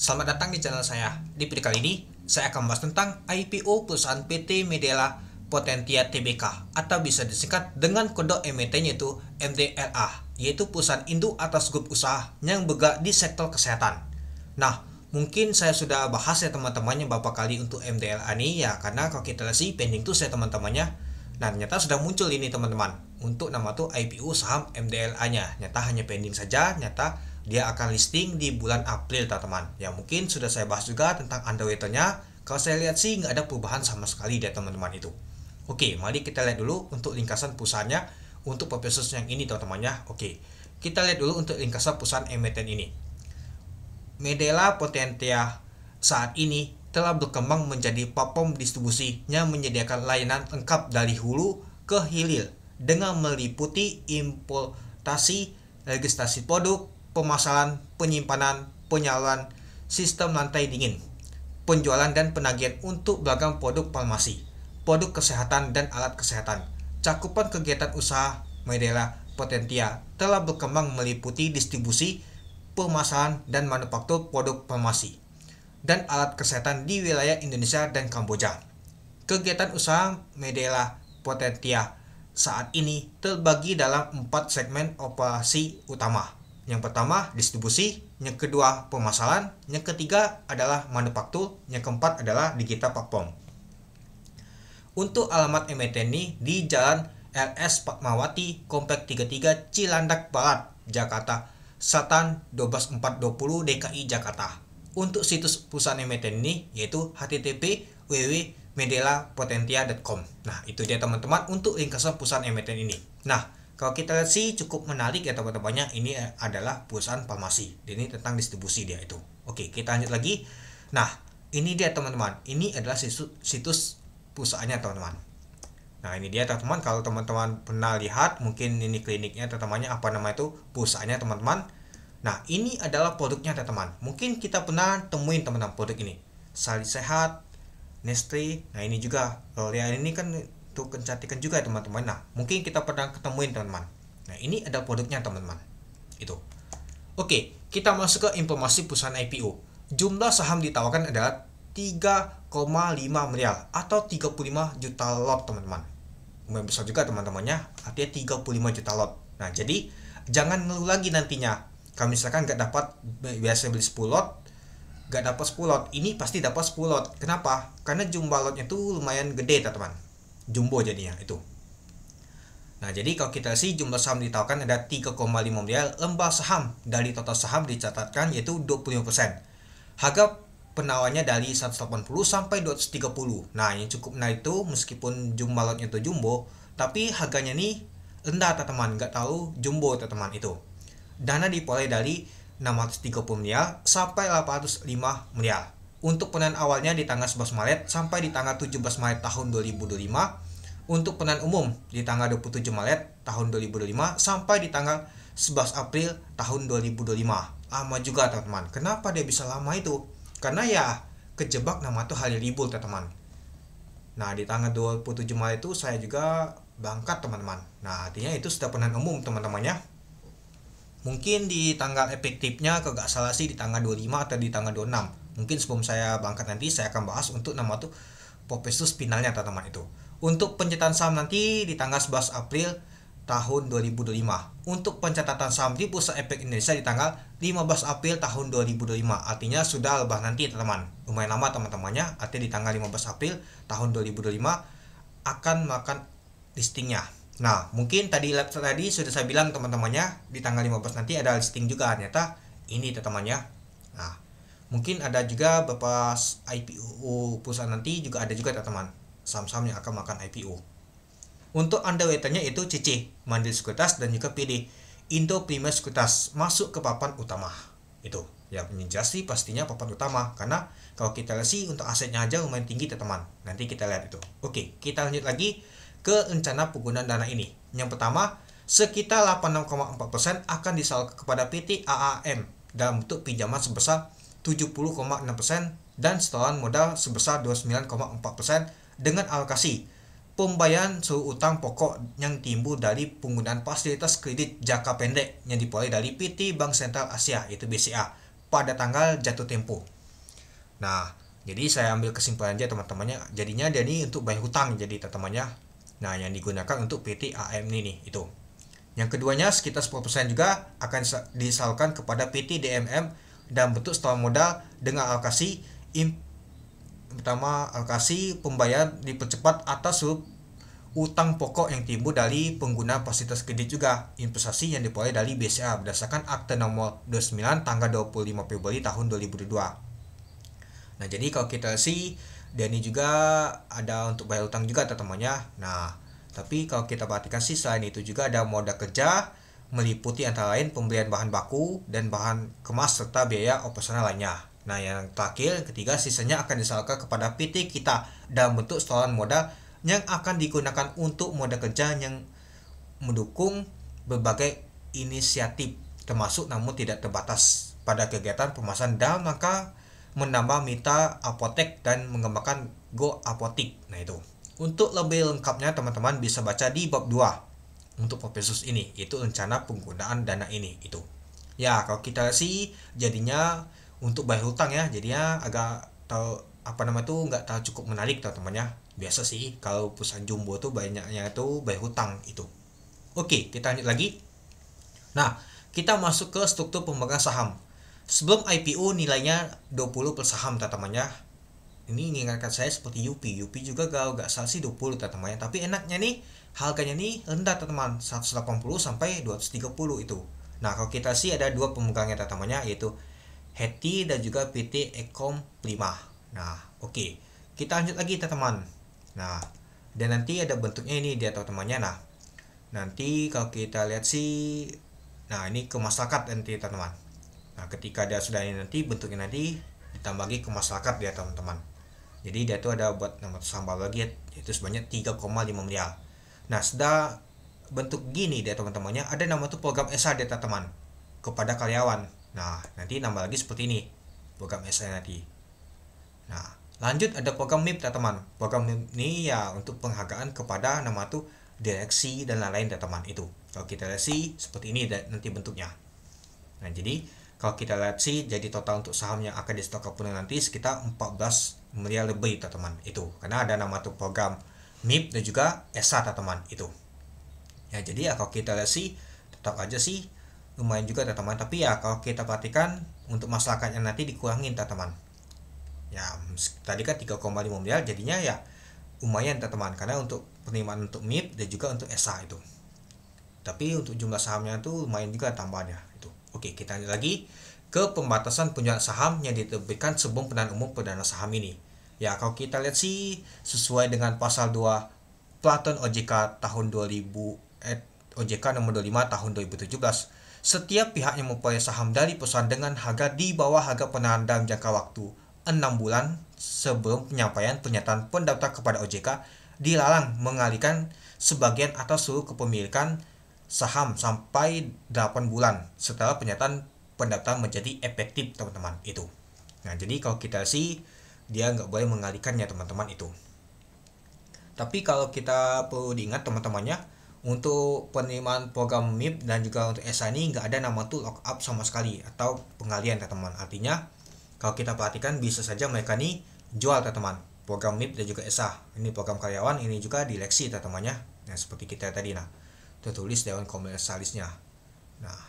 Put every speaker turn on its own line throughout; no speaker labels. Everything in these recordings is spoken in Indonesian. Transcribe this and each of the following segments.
Selamat datang di channel saya. Di video kali ini, saya akan membahas tentang IPO perusahaan PT Medela Potentia Tbk atau bisa disingkat dengan kode emiten yaitu MDLA, yaitu perusahaan induk atas grup usaha yang bergerak di sektor kesehatan. Nah, mungkin saya sudah bahas ya teman-temannya beberapa kali untuk MDLA ini ya, karena kalau kita lihat sih pending tuh saya teman-temannya. Nah, ternyata sudah muncul ini teman-teman untuk nama tuh IPO saham MDLA-nya. Nyata hanya pending saja, nyata dia akan listing di bulan April teman-teman. Ya mungkin sudah saya bahas juga tentang underwater-nya. Kalau saya lihat sih nggak ada perubahan sama sekali deh teman-teman itu. Oke, mari kita lihat dulu untuk ringkasan perusahaannya untuk purposes yang ini teman-teman ya. Oke, kita lihat dulu untuk ringkasan perusahaan emiten ini. Medela Potentia saat ini telah berkembang menjadi platform distribusi yang menyediakan layanan lengkap dari hulu ke hilir dengan meliputi importasi, registrasi produk, pemasaran, penyimpanan, penyaluran, sistem lantai dingin, penjualan dan penagihan untuk beragam produk farmasi, produk kesehatan dan alat kesehatan. Cakupan kegiatan usaha Medela Potentia telah berkembang meliputi distribusi, pemasaran dan manufaktur produk farmasi dan alat kesehatan di wilayah Indonesia dan Kamboja. Kegiatan usaha Medela Potentia saat ini terbagi dalam 4 segmen operasi utama. Yang pertama distribusi, yang kedua pemasaran, yang ketiga adalah manufaktur, yang keempat adalah digital platform. Untuk alamat emiten ini di Jalan LS Fatmawati, Komplek 33 Cilandak Barat, Jakarta Selatan 12420 DKI Jakarta. Untuk situs perusahaan emiten ini yaitu http://www.medelapotentia.com. Nah, itu dia teman-teman untuk ringkasan perusahaan emiten ini. Nah, kalau kita lihat sih cukup menarik ya teman-temannya. Ini adalah perusahaan farmasi. Ini tentang distribusi dia itu. Oke, kita lanjut lagi. Nah, ini dia teman-teman. Ini adalah situs perusahaannya teman-teman. Nah, ini dia teman-teman. Kalau teman-teman pernah lihat, mungkin ini kliniknya teman-temannya, apa nama itu, perusahaannya teman-teman. Nah, ini adalah produknya teman-teman. Mungkin kita pernah temuin teman-teman produk ini. Sari Sehat, Nestle. Nah, ini juga L'Oreal ini kan untuk kecantikan juga ya teman-teman. Nah, mungkin kita pernah ketemuin teman-teman. Nah, ini ada produknya teman-teman. Itu. Oke, kita masuk ke informasi perusahaan IPO. Jumlah saham ditawarkan adalah 3,5 miliar atau 35 juta lot teman-teman. Lumayan besar juga teman-temannya, artinya 35 juta lot. Nah, jadi jangan ngeluh lagi nantinya. Kalau misalkan nggak dapat, biasa beli 10 lot, nggak dapat 10 lot, ini pasti dapat 10 lot. Kenapa? Karena jumlah lotnya itu lumayan gede teman-teman. Jumbo jadinya itu. Nah, jadi kalau kita sih jumlah saham ditawarkan ada 3,5 miliar lembar saham. Dari total saham dicatatkan yaitu 25%. Harga penawarnya dari 180 sampai 230. Nah, yang cukup menarik itu meskipun jumlah lotnya itu jumbo, tapi harganya nih rendah teman-teman, nggak tahu jumbo teman-teman itu. Dana diperoleh dari 630 miliar sampai 805 miliar. Untuk penahan awalnya di tanggal 11 Maret sampai di tanggal 17 Maret tahun 2025. Untuk penahan umum di tanggal 27 Maret tahun 2025 sampai di tanggal 11 April tahun 2025. Lama juga teman-teman. Kenapa dia bisa lama itu? Karena ya kejebak nama tuh hari libur teman-teman. Nah, di tanggal 27 Maret itu saya juga berangkat teman-teman. Nah, artinya itu sudah penahan umum teman-temannya. Mungkin di tanggal efektifnya kalau nggak salah sih di tanggal 25 atau di tanggal 26. Mungkin sebelum saya berangkat nanti saya akan bahas untuk nama tuh prospektus finalnya teman-teman itu. Untuk pencatatan saham nanti di tanggal 11 April tahun 2025. Untuk pencatatan saham di Bursa Efek Indonesia di tanggal 15 April tahun 2025. Artinya sudah lebah nanti teman-teman. Lumayan lama teman-temannya. Artinya di tanggal 15 April tahun 2025 akan melakukan listingnya. Nah, mungkin tadi sudah saya bilang teman-temannya di tanggal 15 nanti ada listing juga. Ternyata ini teman-temannya. Nah, mungkin ada juga beberapa IPO perusahaan nanti juga ada juga teman-teman. Saham-saham yang akan makan IPO. Untuk underwriternya itu CC, Mandiri Sekuritas dan juga PD, Indo Premier Sekuritas masuk ke papan utama. Itu ya sih pastinya papan utama karena kalau kita lihat sih untuk asetnya aja lumayan tinggi teman-teman. Nanti kita lihat itu. Oke, kita lanjut lagi ke rencana penggunaan dana ini. Yang pertama, sekitar 86,4% akan disalurkan kepada PT AAM dalam bentuk pinjaman sebesar 70,6% dan setoran modal sebesar 29,4% dengan alokasi pembayaran seluruh utang pokok yang timbul dari penggunaan fasilitas kredit jangka pendek yang diperoleh dari PT Bank Sentral Asia, yaitu BCA, pada tanggal jatuh tempo. Nah, jadi saya ambil kesimpulan aja teman-temannya. Jadinya dia ini untuk bayar hutang jadi teman-temannya. Nah, yang digunakan untuk PT AM ini nih, itu. Yang keduanya sekitar 10% juga akan disalurkan kepada PT DMM dan bentuk setoran modal dengan alokasi pertama alokasi pembayaran dipercepat atas seluruh utang pokok yang timbul dari pengguna fasilitas kredit juga investasi yang diperoleh dari BCA berdasarkan akte nomor 29 tanggal 25 Februari tahun 2022. Nah, jadi kalau kita sih dan ini juga ada untuk bayar utang juga teman-temannya. Nah, tapi kalau kita perhatikan sih selain itu juga ada modal kerja meliputi antara lain pembelian bahan baku dan bahan kemas serta biaya operasional lainnya. Nah, yang terakhir ketiga sisanya akan disalurkan kepada PT kita dalam bentuk setoran modal yang akan digunakan untuk modal kerja yang mendukung berbagai inisiatif termasuk namun tidak terbatas pada kegiatan pemasaran dalam rangka menambah mitra apotek dan mengembangkan Go Apotik. Nah, itu. Untuk lebih lengkapnya teman-teman bisa baca di bab 2 untuk Kopassus ini, itu rencana penggunaan dana ini itu. Ya, kalau kita sih jadinya untuk bayar hutang ya, jadinya agak nggak tahu cukup menarik teman-temannya. Biasa sih kalau perusahaan jumbo tuh banyaknya itu bayar hutang itu. Oke, kita lanjut lagi. Nah, kita masuk ke struktur pemegang saham. Sebelum IPO nilainya 20 per saham teman-temannya. Ini mengingatkan saya seperti UPI juga gak salah sih 20 teman-temannya. Tapi enaknya nih harganya nih rendah teman-teman, 180 sampai 230 itu. Nah, kalau kita sih ada dua pemegangnya teman-temannya yaitu Hetty dan juga PT Ekom 5. Nah, oke. Kita lanjut lagi teman-teman. Nah, dan nanti ada bentuknya ini dia teman-temannya. Nah, nanti kalau kita lihat sih, nah ini ke masyarakat nanti teman-teman. Nah, ketika dia sudah ini nanti bentuknya nanti ditambah lagi ke masyarakat dia teman-teman. Jadi dia tuh ada buat nama saham lagi yaitu sebanyak 3,5 miliar. Nah, sudah bentuk gini dia teman-temannya ada nama tuh program SA dia teman-teman kepada karyawan. Nah, nanti nambah lagi seperti ini program SA nanti. Nah, lanjut ada program MIP teman-teman. Program MIP ini ya untuk penghargaan kepada nama tuh direksi dan lain-lain teman-teman itu. Kalau kita lihat sih seperti ini nanti bentuknya. Nah, jadi kalau kita lihat sih jadi total untuk saham yang akan disetorkan nanti sekitar 14 miliar lebih teman-teman itu. Karena ada nama tuh program MIP dan juga SA teman-teman itu. Ya, jadi ya kalau kita lihat sih tetap aja sih lumayan juga teman-teman. Tapi ya kalau kita perhatikan untuk masyarakatnya nanti dikurangin teman-teman. Ya, tadi kan 3,5 miliar jadinya ya lumayan teman-teman karena untuk penerimaan untuk MIP dan juga untuk SA itu. Tapi untuk jumlah sahamnya itu lumayan juga tambahannya itu. Oke, kita lanjut lagi ke pembatasan penjualan saham yang diterbitkan sebelum penahanan umum perdana saham ini. Ya, kalau kita lihat sih sesuai dengan pasal 2 Peraturan OJK tahun 2000 OJK nomor 25 tahun 2017, setiap pihak yang memperoleh saham dari perusahaan dengan harga di bawah harga penahanan dalam jangka waktu 6 bulan sebelum penyampaian pernyataan pendaftar kepada OJK dilarang mengalihkan sebagian atau seluruh kepemilikan saham sampai 8 bulan setelah pernyataan pendaftaran menjadi efektif teman-teman itu. Nah, jadi kalau kita sih dia nggak boleh mengalihkannya teman-teman itu. Tapi kalau kita perlu diingat teman-temannya untuk penerimaan program MIP dan juga untuk SA ini nggak ada nama tuh lock up sama sekali atau pengalihan teman-teman. Artinya kalau kita perhatikan bisa saja mereka nih jual teman-teman program MIP dan juga SA. Ini program karyawan, ini juga direksi teman-temannya. Nah, seperti kita tadi nah tertulis Dewan Komisarisnya. Nah,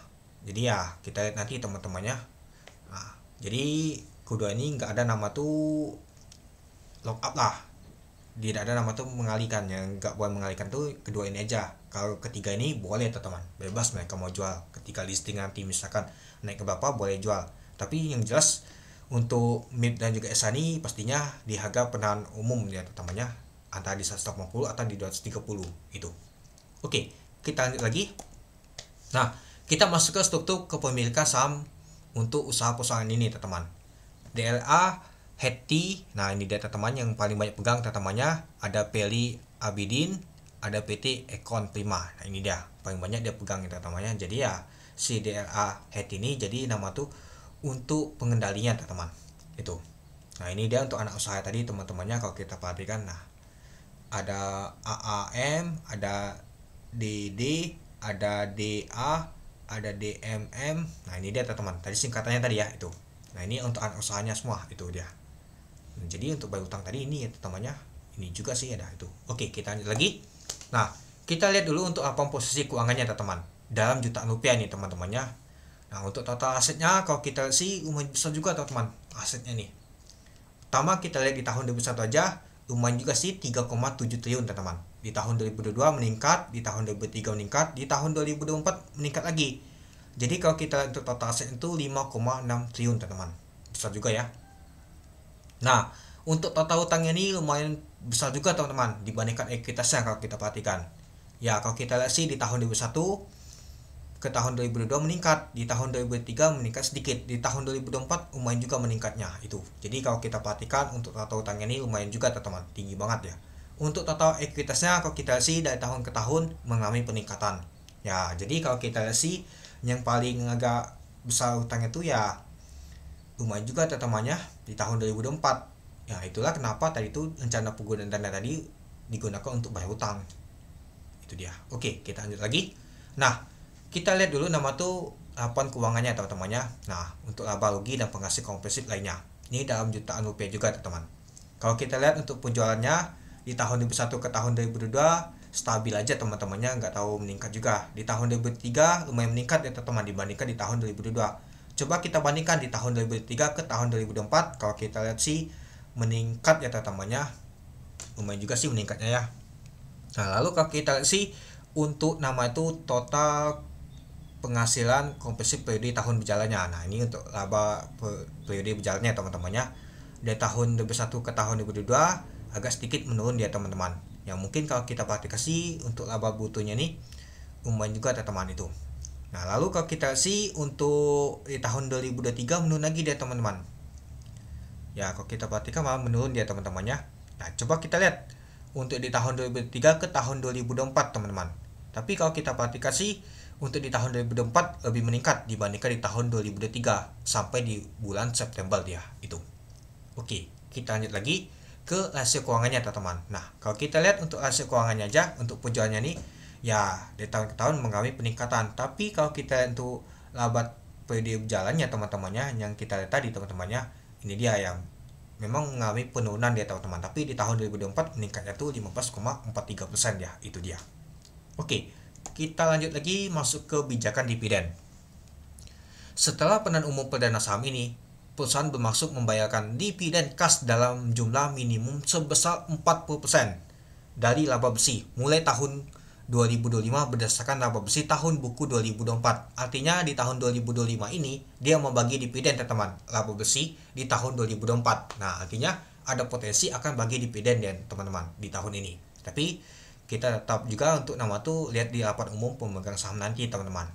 jadi ya kita lihat nanti teman-temannya. Nah, jadi kedua ini nggak ada nama tuh lock up lah. Tidak ada nama tuh mengalihkan, yang nggak boleh mengalihkan tuh kedua ini aja. Kalau ketiga ini boleh teman-teman, bebas mereka mau jual. Ketika listing nanti misalkan naik ke berapa boleh jual. Tapi yang jelas untuk MIP dan juga SA ini pastinya di harga penahanan umum ya teman-temannya antara di 180 atau di 230 itu. Oke, kita lanjut lagi. Nah, kita masuk ke struktur kepemilikan saham untuk usaha perusahaan ini teman-teman. DLA Hetty, nah ini dia teman-teman yang paling banyak pegang teman-temannya, ada Peli Abidin, ada PT Ekon Prima. Nah, ini dia paling banyak dia pegang teman-temannya. Jadi ya si DLA Hetty ini jadi nama tuh untuk pengendalinya teman-teman itu. Nah, ini dia untuk anak usaha tadi teman-temannya kalau kita perhatikan. Nah, ada AAM, ada DD, ada DA, ada DMM. Nah, ini dia teman-teman tadi singkatannya tadi ya itu. Nah ini untuk anak usahanya semua itu dia. Nah, jadi untuk bayar utang tadi ini ya temannya ini juga sih ada itu. Oke, kita lanjut lagi. Nah, kita lihat dulu untuk apa posisi keuangannya teman-teman. Dalam jutaan rupiah nih teman-temannya. Nah, untuk total asetnya kalau kita sih lumayan besar juga teman-teman asetnya nih. Pertama kita lihat di tahun 2021 aja lumayan juga sih 3,7 triliun teman-teman. Di tahun 2022 meningkat, di tahun 2023 meningkat, di tahun 2024 meningkat lagi. Jadi kalau kita lihat untuk total aset itu 5,6 triliun teman-teman. Besar juga ya. Nah, untuk total utangnya ini lumayan besar juga teman-teman dibandingkan ekuitasnya kalau kita perhatikan. Ya, kalau kita lihat sih di tahun 2021 ke tahun 2022 meningkat, di tahun 2023 meningkat sedikit, di tahun 2024 lumayan juga meningkatnya itu. Jadi kalau kita perhatikan untuk total utangnya ini lumayan juga teman-teman, tinggi banget ya. Untuk total ekuitasnya kalau kita lihat sih dari tahun ke tahun mengalami peningkatan. Ya, jadi kalau kita lihat sih yang paling agak besar utangnya itu ya lumayan juga teman-temannya di tahun 2024. Ya, itulah kenapa tadi itu rencana penggunaan dana tadi digunakan untuk bayar utang. Itu dia. Oke, kita lanjut lagi. Nah, kita lihat dulu nama tuh laporan keuangannya teman-temannya. Nah, untuk laba rugi dan penghasil kompresif lainnya. Ini dalam jutaan rupiah juga teman-teman. Kalau kita lihat untuk penjualannya di tahun 2021 ke tahun 2022 stabil aja teman-temannya, nggak tahu meningkat juga. Di tahun 2003 lumayan meningkat ya teman-teman dibandingkan di tahun 2022. Coba kita bandingkan di tahun 2003 ke tahun 2024. Kalau kita lihat sih meningkat ya teman-temannya. Lumayan juga sih meningkatnya ya. Nah, lalu kalau kita lihat sih untuk nama itu total penghasilan kompresif periode tahun berjalannya. Nah, ini untuk laba periode berjalannya teman-temannya. Dari tahun 2021 ke tahun 2022 agak sedikit menurun dia teman-teman. Yang mungkin kalau kita perhatikan sih untuk laba brutonya nih lumayan juga teman-teman itu. Nah, lalu kalau kita sih untuk di tahun 2023 menurun lagi dia teman-teman. Ya, kalau kita perhatikan malah menurun dia teman-temannya. Nah, coba kita lihat untuk di tahun 2003 ke tahun 2024 teman-teman. Tapi kalau kita perhatikan sih untuk di tahun 2024 lebih meningkat dibandingkan di tahun 2023 sampai di bulan September dia itu. Oke, kita lanjut lagi ke rasio keuangannya teman-teman. Nah, kalau kita lihat untuk rasio keuangannya aja untuk penjualannya nih ya dari tahun ke tahun mengalami peningkatan. Tapi kalau kita untuk laba periode berjalannya teman-temannya yang kita lihat tadi teman-temannya ini dia yang memang mengalami penurunan dia teman-teman. Tapi di tahun 2024 meningkatnya tuh 15,43% ya, itu dia. Oke, kita lanjut lagi masuk ke kebijakan dividen. Setelah penahanan umum perdana saham ini, perusahaan bermaksud membayarkan dividen kas dalam jumlah minimum sebesar 40% dari laba bersih mulai tahun 2025 berdasarkan laba bersih tahun buku 2024. Artinya di tahun 2025 ini dia membagi dividen teman-teman laba bersih di tahun 2024. Nah, artinya ada potensi akan bagi dividen ya teman-teman di tahun ini. Tapi kita tetap juga untuk nama tuh lihat di laporan umum pemegang saham nanti teman-teman.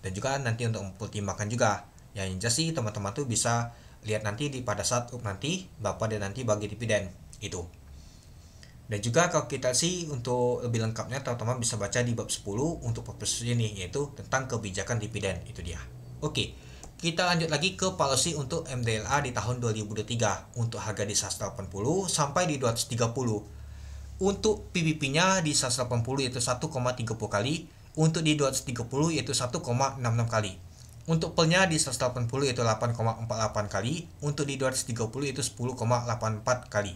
Dan juga nanti untuk mempertimbangkan juga. Ya, yang jelas sih teman-teman tuh bisa lihat nanti di pada saat nanti Bapak dan nanti bagi dividen itu. Dan juga kalau kita sih untuk lebih lengkapnya teman-teman bisa baca di bab 10 untuk purpose ini yaitu tentang kebijakan dividen itu dia. Oke, kita lanjut lagi ke policy untuk MDLA di tahun 2023 untuk harga di 180 sampai di 230. Untuk PBP-nya di 180 yaitu 1,30 kali, untuk di 230 yaitu 1,66 kali. Untuk PEL-nya di 180 yaitu 8,48 kali, untuk di 230 yaitu 10,84 kali.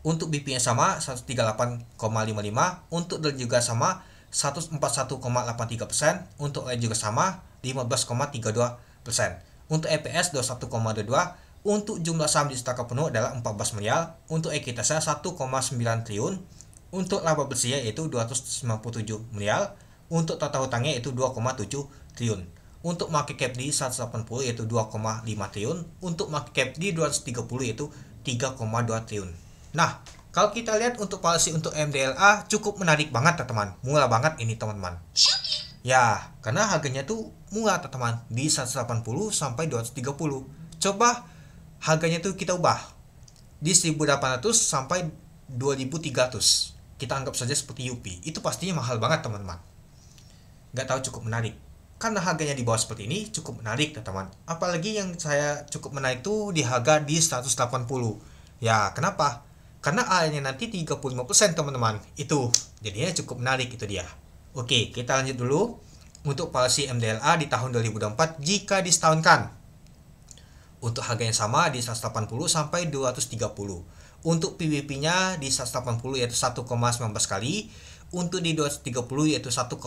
Untuk BP-nya sama 138,55, untuk DEL juga sama 141,83%, untuk E juga sama 15,32%. Untuk EPS 21,22%. Untuk jumlah saham di setokan penuh adalah 14 miliar, untuk ekuitasnya 1,9 triliun, untuk laba bersihnya yaitu 297 miliar, untuk total hutangnya yaitu 2,7 triliun. Untuk market cap di 180 yaitu 2,5 triliun, untuk market cap di 230 yaitu 3,2 triliun. Nah, kalau kita lihat untuk policy untuk MDLA cukup menarik banget teman-teman, murah banget ini teman-teman. Ya, karena harganya tuh murah teman-teman di 180 sampai 230. Coba harganya tuh kita ubah di 1.800 sampai 2.300. Kita anggap saja seperti UP. Itu pastinya mahal banget teman-teman. Nggak tahu cukup menarik. Karena harganya di bawah seperti ini cukup menarik teman-teman. Apalagi yang saya cukup menarik tuh di harga di 180. Ya, kenapa? Karena A-nya nanti 35% teman-teman. Itu jadinya cukup menarik itu dia. Oke, kita lanjut dulu. Untuk policy MDLA di tahun 2024 jika disetahunkan. Untuk harga yang sama di 180 sampai 230. Untuk PBP-nya di 180 yaitu 1,19 kali, untuk di 230 yaitu 1,52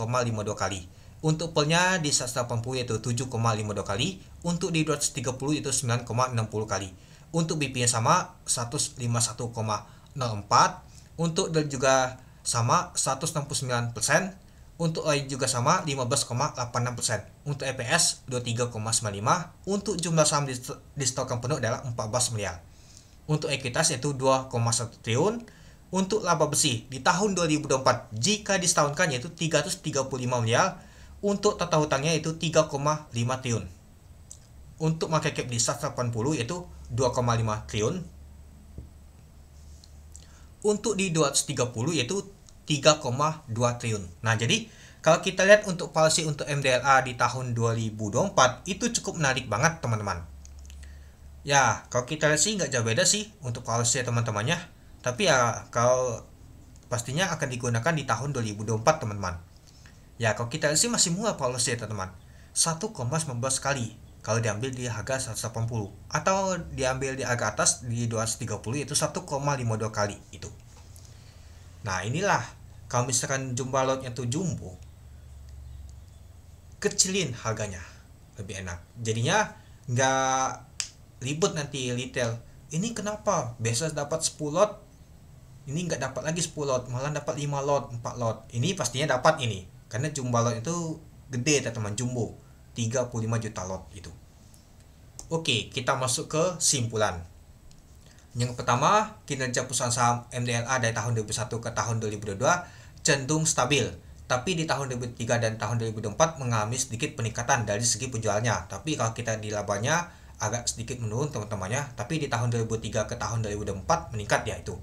kali. Untuk pelnya di 180 yaitu 7,52 kali, untuk di 230 yaitu 9,60 kali. Untuk BP yang sama 151,04, untuk del juga sama 169%, untuk OI juga sama 15,86%, untuk EPS 23,95, untuk jumlah saham di stok yang penuh adalah 14 miliar. Untuk ekuitas yaitu 2,1 triliun. Untuk laba bersih di tahun 2024 jika disetahunkan yaitu 335 miliar. Untuk total hutangnya yaitu 3,5 triliun. Untuk market cap di 180 yaitu 2,5 triliun. Untuk di 230 yaitu 3,2 triliun. Nah, jadi kalau kita lihat untuk policy untuk MDLA di tahun 2024 itu cukup menarik banget teman-teman. Ya, kalau kita lihat sih nggak jauh beda sih untuk policy teman-temannya. Tapi ya kalau pastinya akan digunakan di tahun 2024 teman-teman. Ya, kalau kita lihat sih masih murah policy teman-teman. 1,19 kali kalau diambil di harga 180 atau diambil di harga atas di 230 itu 1,52 kali itu. Nah, inilah kalau misalkan jumlah lotnya tuh jumbo, kecilin harganya lebih enak. Jadinya nggak ribet nanti retail. Ini kenapa biasa dapat 10 lot, ini nggak dapat lagi 10 lot, malah dapat 5 lot, 4 lot. Ini pastinya dapat ini karena jumlah lot itu gede teman-teman, jumbo 35 juta lot itu. Oke, kita masuk ke simpulan. Yang pertama, kinerja perusahaan saham MDLA dari tahun 2001 ke tahun 2022 cenderung stabil. Tapi di tahun 2003 dan tahun 2024 mengalami sedikit peningkatan dari segi penjualnya. Tapi kalau kita di labanya agak sedikit menurun teman-temannya. Tapi di tahun 2003 ke tahun 2024 meningkat ya itu.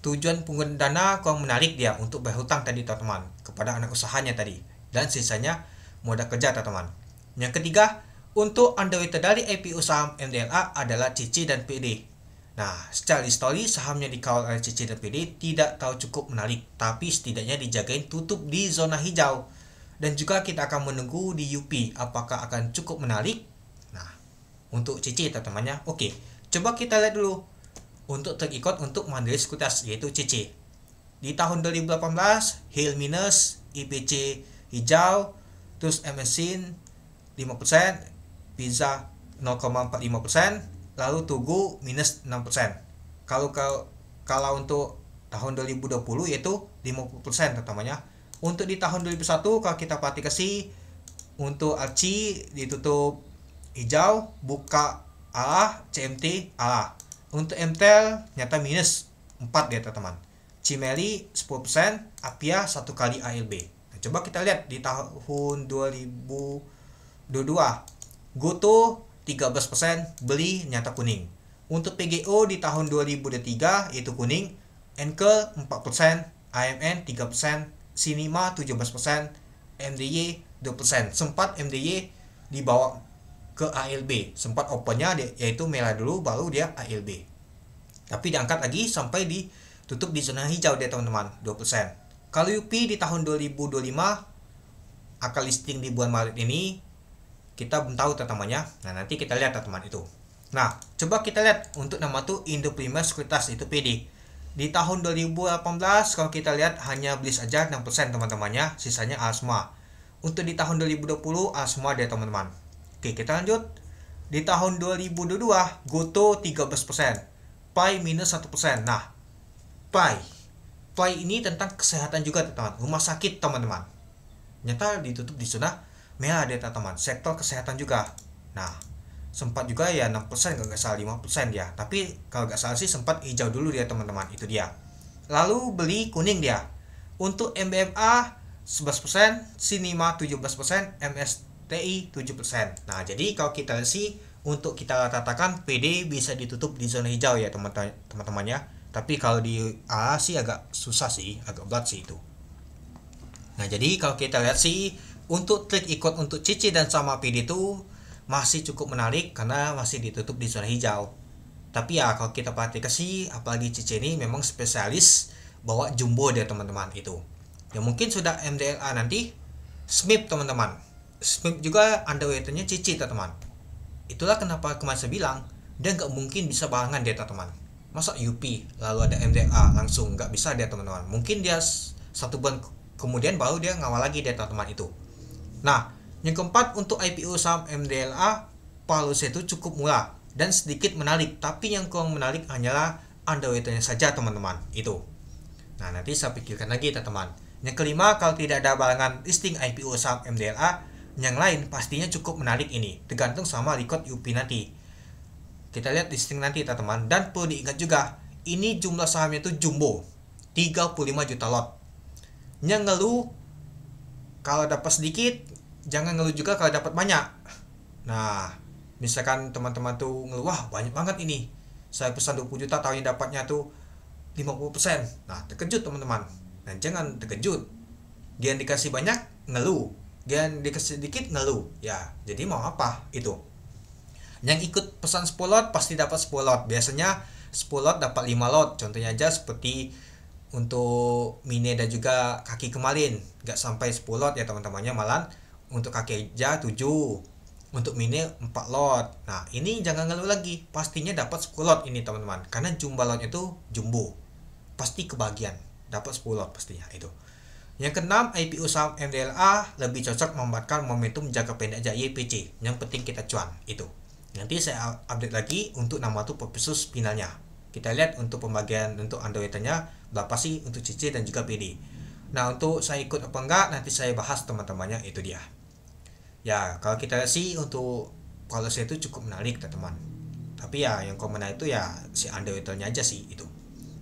Tujuan penggunaan dana kurang menarik dia untuk berhutang tadi teman-teman kepada anak usahanya tadi. Dan sisanya modal kerja teman-teman. Yang ketiga, untuk underweight dari IPO saham MDLA adalah CC dan PD. Nah, secara histori sahamnya dikawal oleh CC dan PD tidak tahu cukup menarik, tapi setidaknya dijagain tutup di zona hijau. Dan juga kita akan menunggu di UP apakah akan cukup menarik. Nah, untuk CC teman-temannya, oke. Coba kita lihat dulu untuk terikut untuk Mandiri Sekuritas yaitu CC. Di tahun 2018 Hill minus, IPC hijau, terus MSIN 5%, Pizza 0,45%, lalu Tugu minus 6%. Kalau untuk tahun 2020 yaitu 50% teman-temannya. Untuk di tahun 2001 kalau kita perhatikan sih untuk ARCI ditutup hijau, buka A, CMT A. Untuk MTEL nyata minus 4 ya teman-teman. Cimeli 10%, Apia 1 kali ALB. Nah, coba kita lihat di tahun 2022 Goto 13% beli nyata kuning. Untuk PGO di tahun 2023 itu kuning, Enkel 4%, AMN 3%, Sinima 17%, MDY 2%. Sempat MDY dibawa ke ALB, sempat opennya yaitu merah dulu baru dia ALB. Tapi diangkat lagi sampai ditutup di zona hijau dia teman-teman, 2%. Kalau UP di tahun 2025 akan listing di bulan Maret ini kita belum tahu teman-temannya. Nah, nanti kita lihat teman-teman itu. Nah, coba kita lihat untuk nama tuh Indo Primer Sekuritas itu PD. Di tahun 2018 kalau kita lihat hanya beli saja 6% teman-temannya, sisanya Asma. Untuk di tahun 2020 Asma dia teman-teman. Oke, kita lanjut. Di tahun 2022 Goto 13%, Pai minus 1%. Nah, Pai ini tentang kesehatan juga teman-teman, rumah sakit teman-teman. Nyata ditutup di zona merah deh teman-teman, sektor kesehatan juga. Nah, sempat juga ya 6% kalau nggak salah 5% ya. Tapi kalau nggak salah sih sempat hijau dulu dia teman-teman, itu dia. Lalu beli kuning dia. Untuk MBMA 11%, Sinima 17%, MSTI 7%. Nah, jadi kalau kita lihat sih untuk kita katakan PD bisa ditutup di zona hijau ya teman-temannya. Tapi kalau di A sih agak susah sih, agak berat sih itu. Nah, jadi kalau kita lihat sih untuk trik ikut untuk CC dan sama PD itu masih cukup menarik karena masih ditutup di zona hijau. Tapi ya kalau kita perhatikan sih apalagi CC ini memang spesialis bawa jumbo dia teman-teman itu. Ya mungkin sudah MDLA nanti SMIP teman-teman. SMIP juga underweight-nya CC teman-teman. itulah kenapa kemarin saya bilang dia nggak mungkin bisa barengan dia teman-teman. Masa UP lalu ada MDLA langsung, nggak bisa dia teman-teman. Mungkin dia 1 bulan kemudian baru dia ngawal lagi dia teman-teman itu. Nah, yang keempat untuk IPO saham MDLA valuasi itu cukup murah dan sedikit menarik, tapi yang kurang menarik hanyalah underweight-nya saja teman-teman itu. Nah, nanti saya pikirkan lagi teman-teman. Yang kelima, kalau tidak ada barengan listing IPO saham MDLA, yang lain pastinya cukup menarik ini, tergantung sama record UP nanti. Kita lihat listing nanti teman-teman. Dan perlu diingat juga, ini jumlah sahamnya itu jumbo, 35 juta lot. Yang ngeluh kalau dapat sedikit, jangan ngeluh juga kalau dapat banyak. Nah, misalkan teman-teman tuh ngeluh, wah banyak banget ini, saya pesan 20 juta tahun dapatnya tuh 50%. Nah, terkejut teman-teman. Nah, jangan terkejut. Dia dikasih banyak ngeluh, dia dikasih sedikit ngeluh. Ya, jadi mau apa itu? Yang ikut pesan 10 lot pasti dapat 10 lot. Biasanya 10 lot dapat 5 lot. Contohnya aja seperti untuk Mine dan juga kaki kemarin, nggak sampai 10 lot ya teman-temannya, malah untuk kaki aja 7, untuk Mine 4 lot. Nah, ini jangan ngeluh lagi, pastinya dapat 10 lot ini teman-teman, karena jumlah lotnya itu jumbo, pasti kebagian dapat 10 lot pastinya itu. Yang keenam, IPO saham MDLA lebih cocok memanfaatkan momentum jangka pendek aja YPC, yang penting kita cuan itu. Nanti saya update lagi untuk nama tuh versus finalnya. Kita lihat untuk pembagian untuk underweight-nya berapa sih untuk CC dan juga PD. Nah, untuk saya ikut apa enggak nanti saya bahas teman-temannya, itu dia. Ya, kalau kita lihat sih untuk policy itu cukup menarik teman-teman. Tapi ya yang komen itu ya si underweight-nya aja sih itu.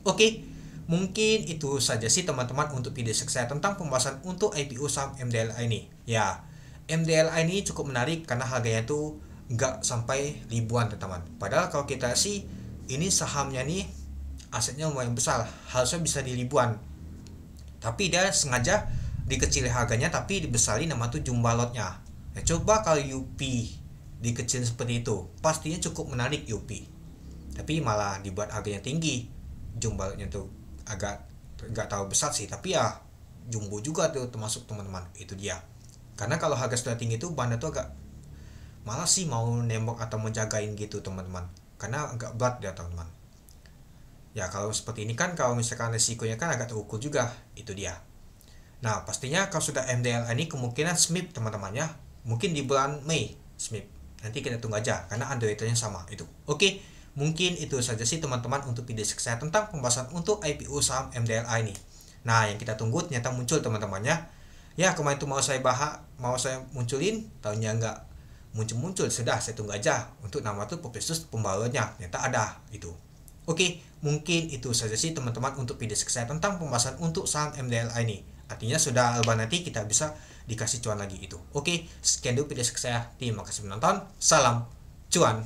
Oke, mungkin itu saja sih teman-teman untuk video saya tentang pembahasan untuk IPO saham MDLA ini. Ya, MDLA ini cukup menarik karena harganya tuh nggak sampai ribuan teman-teman. Padahal kalau kita sih ini sahamnya nih asetnya lumayan besar, harusnya bisa di ribuan. Tapi dia sengaja dikecilin harganya tapi dibesari nama tuh jumlah lotnya. Nah, coba kalau UP dikecilin seperti itu, pastinya cukup menarik UP. Tapi malah dibuat harganya tinggi, jumlah lotnya tuh agak nggak tahu besar sih, tapi ya jumbo juga tuh termasuk teman-teman, itu dia. Karena kalau harga sudah tinggi tuh Banda tuh agak malas sih mau nembok atau menjagain gitu teman-teman, karena agak berat dia teman-teman. Ya kalau seperti ini kan kalau misalkan resikonya kan agak terukur juga, itu dia. Nah pastinya kalau sudah MDLA ini kemungkinan SMIP teman-temannya mungkin di bulan Mei SMIP. Nanti kita tunggu aja karena underweight-nya sama itu. Oke, mungkin itu saja sih teman-teman untuk video saya tentang pembahasan untuk IPO saham MDLA ini. Nah yang kita tunggu ternyata muncul teman-temannya. Ya kemarin itu mau saya munculin, tahunnya nggak muncul, sudah saya tunggu aja untuk nama tuh versus pembaruannya, ternyata ada itu. Oke, mungkin itu saja sih teman-teman untuk video saya tentang pembahasan untuk saham MDLA ini. Artinya sudah lebaran nanti kita bisa dikasih cuan lagi itu. Oke, sekian dulu video saya. Terima kasih menonton. Salam cuan.